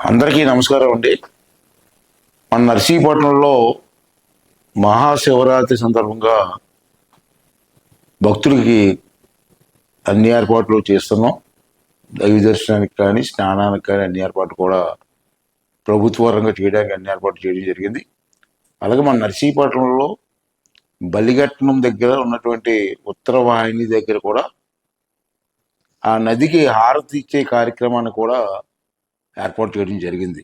అందరికీ నమస్కారం అండి. మన నర్సీపట్నంలో మహాశివరాత్రి సందర్భంగా భక్తులకి అన్ని ఏర్పాట్లు చేస్తున్నాం. దైవ దర్శనానికి కానీ స్నానానికి కానీ అన్ని ఏర్పాట్లు కూడా ప్రభుత్వ పరంగా చేయడానికి అన్ని ఏర్పాట్లు చేయడం జరిగింది. అలాగే మన నర్సీపట్నంలో బలిఘట్టనం దగ్గర ఉన్నటువంటి ఉత్తర వాహిని దగ్గర కూడా ఆ నదికి హారతి ఇచ్చే కార్యక్రమాన్ని కూడా ఏర్పాటు చేయడం జరిగింది.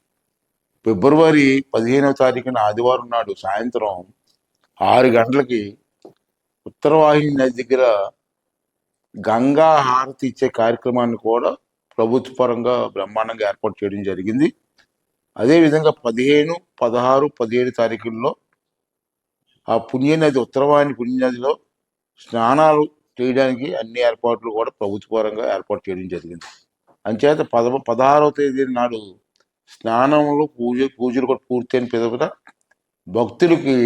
ఫిబ్రవరి 15వ తారీఖున ఆదివారం నాడు సాయంత్రం 6 గంటలకి ఉత్తరవాహిని నది దగ్గర గంగా హారతి ఇచ్చే కార్యక్రమాన్ని కూడా ప్రభుత్వ పరంగా బ్రహ్మాండంగా ఏర్పాటు చేయడం జరిగింది. అదేవిధంగా 15, 16, 17 తారీఖుల్లో ఆ పుణ్యనది ఉత్తరవాహిని పుణ్యనదిలో స్నానాలు చేయడానికి అన్ని ఏర్పాట్లు కూడా ప్రభుత్వ పరంగా ఏర్పాటు చేయడం జరిగింది. అంచేత 16వ తేదీ నాడు స్నానంలో పూజలు కూడా పూర్తయిన పిదప భక్తులకి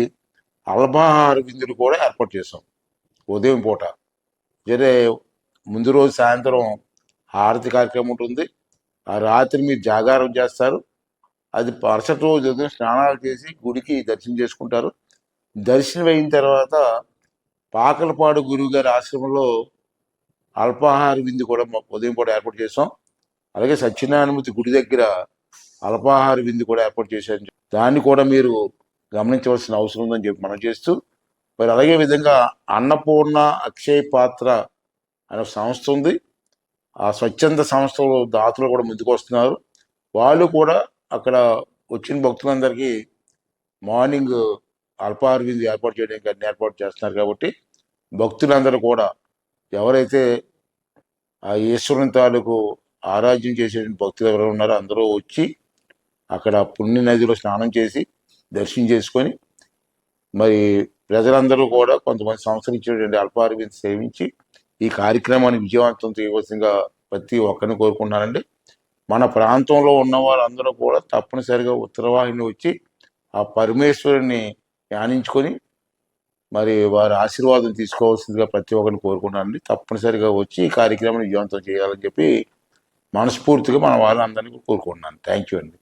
అల్పాహార విందులు కూడా ఏర్పాటు చేశాం. ఉదయం పూట ముందు రోజు సాయంత్రం హారతి కార్యక్రమం ఉంటుంది. ఆ రాత్రి మీరు జాగారం చేస్తారు. అది మరుసటి రోజు ఉదయం స్నానాలు చేసి గుడికి దర్శనం చేసుకుంటారు. దర్శనం అయిన తర్వాత పాకలపాడు గురువు గారి ఆశ్రమంలో అల్పాహార విందు కూడా ఉదయం పూట ఏర్పాటు చేసాం. అలాగే సత్యనారాయణమూర్తి గుడి దగ్గర అల్పాహార విందు కూడా ఏర్పాటు చేశారు. దాన్ని కూడా మీరు గమనించవలసిన అవసరం ఉందని చెప్పి మనం చేస్తూ, మరి అలాగే విధంగా అన్నపూర్ణ అక్షయ పాత్ర అనే సంస్థ ఉంది. ఆ స్వచ్ఛంద సంస్థలు దాతలు కూడా ముందుకు వస్తున్నారు. వాళ్ళు కూడా అక్కడ వచ్చిన భక్తులందరికీ మార్నింగ్ అల్పాహార విందు ఏర్పాటు చేయడానికి అన్ని ఏర్పాటు చేస్తున్నారు. కాబట్టి భక్తులందరూ కూడా ఎవరైతే ఆ ఈశ్వరుని తాలూకు ఆరాధ్యం చేసే భక్తులు ఎవరు ఉన్నారో అందరూ వచ్చి అక్కడ పుణ్య నదిలో స్నానం చేసి దర్శనం చేసుకొని, మరి ప్రజలందరూ కూడా కొంతమంది సంస్కరించినటువంటి అల్పాహార విందు సేవించి ఈ కార్యక్రమాన్ని విజయవంతం చేయవలసిందిగా ప్రతి ఒక్కరిని కోరుకున్నానండి. మన ప్రాంతంలో ఉన్న వాళ్ళందరూ కూడా తప్పనిసరిగా ఉత్తరవాహిని వచ్చి ఆ పరమేశ్వరుని ధ్యానించుకొని మరి వారి ఆశీర్వాదం తీసుకోవాల్సిందిగా ప్రతి ఒక్కరిని కోరుకున్నానండి. తప్పనిసరిగా వచ్చి ఈ కార్యక్రమాన్ని విజయవంతం చేయాలని చెప్పి మనస్ఫూర్తిగా మన వాళ్ళందరినీ కోరుకుంటున్నాను. థ్యాంక్ యూ అండి.